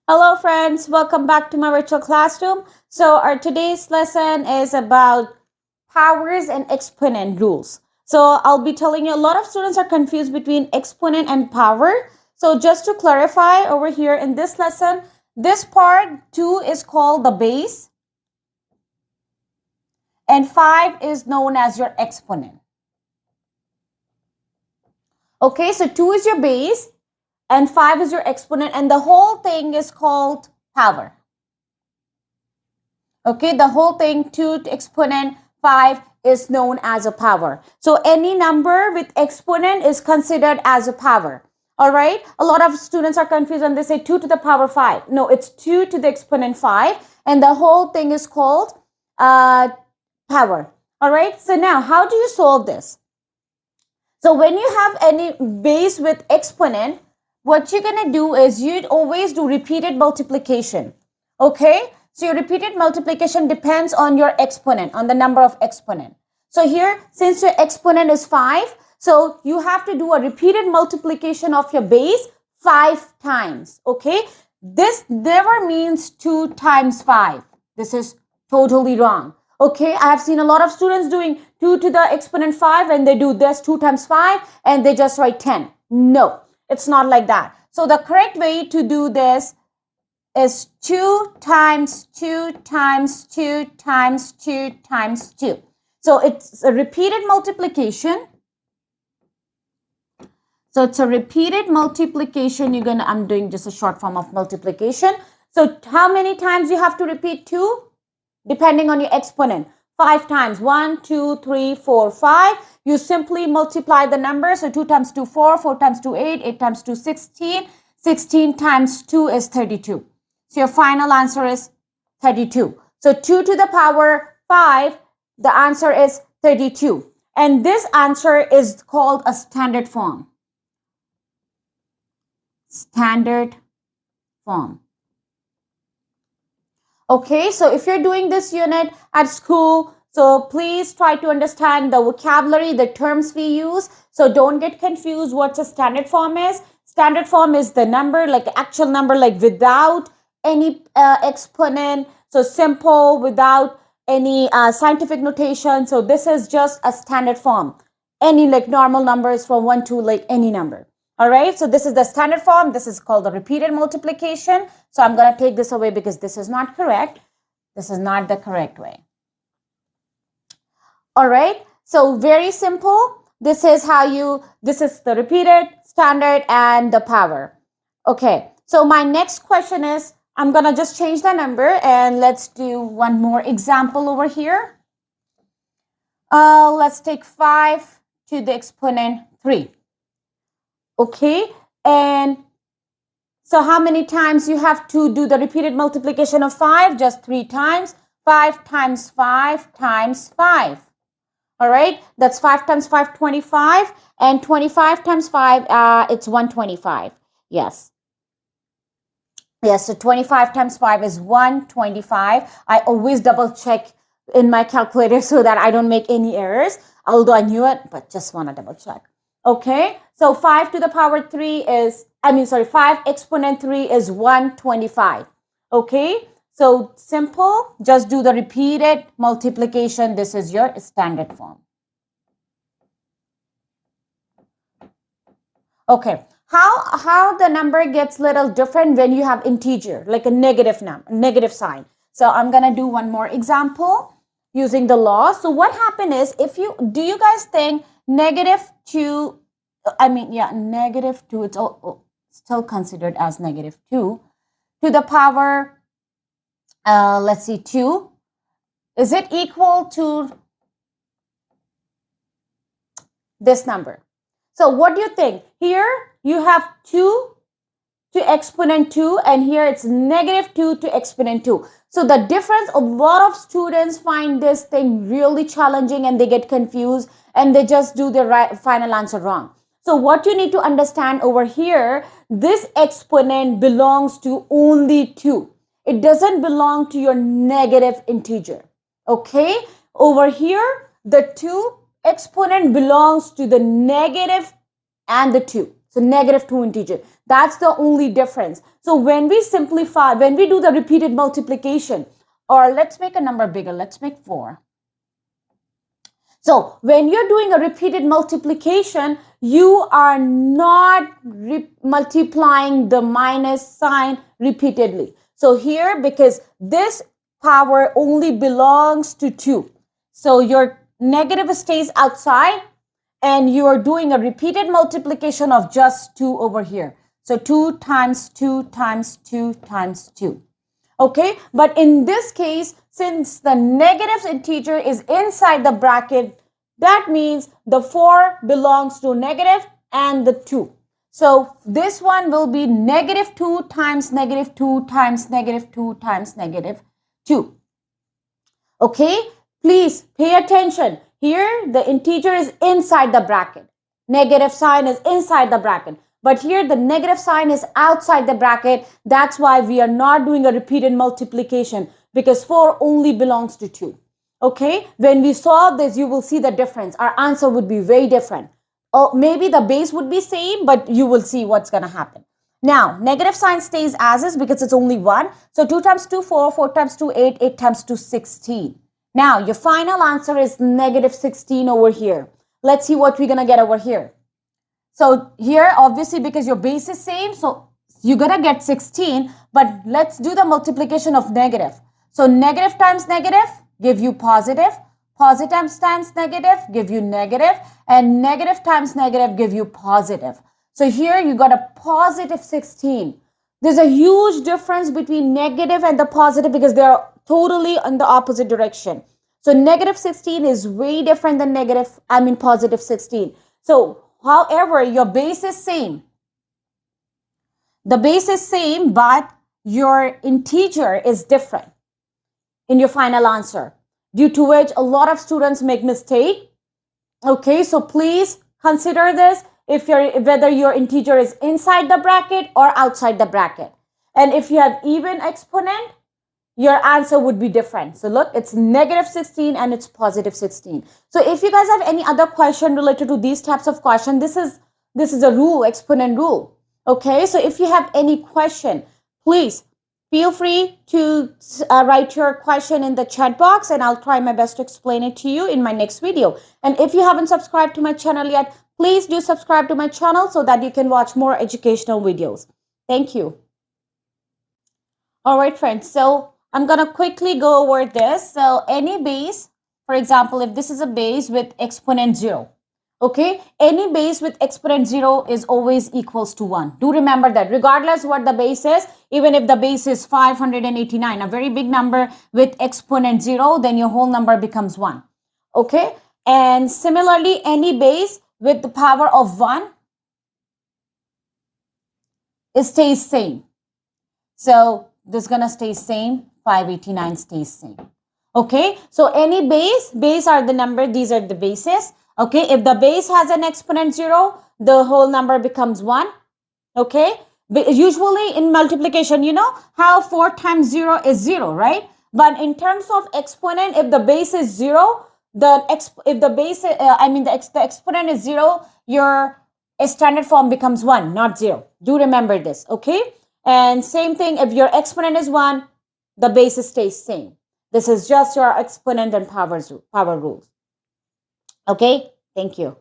Hello friends, welcome back to my virtual classroom. So our today's lesson is about powers and exponent rules. So I'll be telling you a lot of students are confused between exponent and power. So just to clarify over here in this lesson, this part 2 is called the base and 5 is known as your exponent. Okay, so 2 is your base and 5 is your exponent and the whole thing is called power. Okay, the whole thing 2 to exponent 5 is known as a power. So any number with exponent is considered as a power. All right, a lot of students are confused when they say 2 to the power 5. No, it's 2 to the exponent 5 and the whole thing is called power. All right, so now how do you solve this? So when you have any base with exponent, what you're going to do is you'd always do repeated multiplication. Okay, so your repeated multiplication depends on your exponent, on the number of exponent. So here, since your exponent is 5, so you have to do a repeated multiplication of your base 5 times. Okay, this never means 2 times 5. This is totally wrong. Okay, I have seen a lot of students doing 2 to the exponent 5 and they do this 2 times 5 and they just write 10. No, it's not like that. So the correct way to do this is 2 times 2 times 2 times 2 times 2. So it's a repeated multiplication. So it's a repeated multiplication. I'm doing just a short form of multiplication. So how many times you have to repeat 2? Depending on your exponent. 5 times. 1, 2, 3, 4, 5. You simply multiply the number. So 2 times 2, 4. 4 times 2, 8. 8 times 2, 16. 16 times 2 is 32. So your final answer is 32. So 2 to the power 5, the answer is 32. And this answer is called a standard form. Standard form. Okay, so if you're doing this unit at school, so please try to understand the vocabulary, the terms we use. So don't get confused what a standard form is. Standard form is the number, like actual number, like without any exponent. So simple, without any scientific notation. So this is just a standard form. Any like normal numbers from 1 to like any number. All right, so this is the standard form. This is called the repeated multiplication. So I'm going to take this away because this is not correct. This is not the correct way. All right, so very simple. This is the repeated, standard, and the power. Okay, so my next question is, I'm going to just change the number and let's do one more example over here. Let's take 5 to the exponent 3. Okay, and so how many times you have to do the repeated multiplication of 5? Just 3 times. 5 times 5 times 5. All right, that's 5 times 5, 25. And 25 times 5, it's 125. Yes. Yes, so 25 times 5 is 125. I always double check in my calculator so that I don't make any errors. Although I knew it, but just want to double check. Okay, so 5 to the power 3 is, 5 exponent 3 is 125. Okay, so simple, just do the repeated multiplication. This is your standard form. Okay, how the number gets little different when you have integer, like a negative sign. So I'm going to do one more example using the law. So what happened is, do you guys think negative 2, negative 2, it's still considered as negative 2 to the power, let's see, 2, is it equal to this number? So what do you think? Here you have 2 to exponent 2 and here it's negative 2 to exponent 2. So the difference, a lot of students find this thing really challenging and they get confused and they just do the final answer wrong. So what you need to understand over here, this exponent belongs to only 2. It doesn't belong to your negative integer. Okay? Over here, the 2 exponent belongs to the negative and the 2. So negative 2 integer. That's the only difference. So when we simplify, when we do the repeated multiplication, or let's make a number bigger, let's make 4. So when you're doing a repeated multiplication, you are not multiplying the minus sign repeatedly. So here, because this power only belongs to 2, so your negative stays outside and you are doing a repeated multiplication of just 2 over here. So 2 times 2 times 2 times 2. Okay, but in this case, since the negative integer is inside the bracket, that means the 4 belongs to negative and the 2. So this one will be negative 2 times negative 2 times negative 2 times negative 2. Okay, please pay attention. Here, the integer is inside the bracket. Negative sign is inside the bracket. But here the negative sign is outside the bracket. That's why we are not doing a repeated multiplication, because 4 only belongs to 2. Okay, when we solve this, you will see the difference. Our answer would be very different. Or maybe the base would be same, but you will see what's going to happen. Now, negative sign stays as is because it's only 1. So 2 times 2, 4, 4 times 2, 8, 8 times 2, 16. Now, your final answer is negative 16 over here. Let's see what we're going to get over here. So here, obviously, because your base is same, so you're going to get 16. But let's do the multiplication of negative. So negative times negative give you positive. Positive times negative give you negative. And negative times negative give you positive. So here you got a positive 16. There's a huge difference between negative and the positive because they are totally in the opposite direction. So negative 16 is way different than positive 16. So however, your base is same. The base is same, but your integer is different in your final answer, due to which a lot of students make mistake. Okay, so please consider this whether your integer is inside the bracket or outside the bracket. And if you have even exponent, your answer would be different. So look, it's negative 16 and it's positive 16. So if you guys have any other question related to these types of question, this is a rule, exponent rule. Okay, so if you have any question, please feel free to write your question in the chat box and I'll try my best to explain it to you in my next video. And if you haven't subscribed to my channel yet, please do subscribe to my channel so that you can watch more educational videos. Thank you. All right, friends. So I'm going to quickly go over this. So any base, for example, if this is a base with exponent 0, okay, any base with exponent 0 is always equals to 1. Do remember that regardless what the base is, even if the base is 589, a very big number with exponent 0, then your whole number becomes 1. Okay, and similarly, any base with the power of 1, it stays same. So this is going to stay same. 589 stays same. Okay, so any base are the number, these are the bases. Okay, if the base has an exponent 0, the whole number becomes 1. Okay, but usually in multiplication, you know how 4 times 0 is 0, right? But in terms of exponent, if the base is 0, the exponent is 0, your standard form becomes 1, not 0. Do remember this, okay? And same thing, if your exponent is 1, the base stays same. This is just your exponent and power rules. Okay, thank you.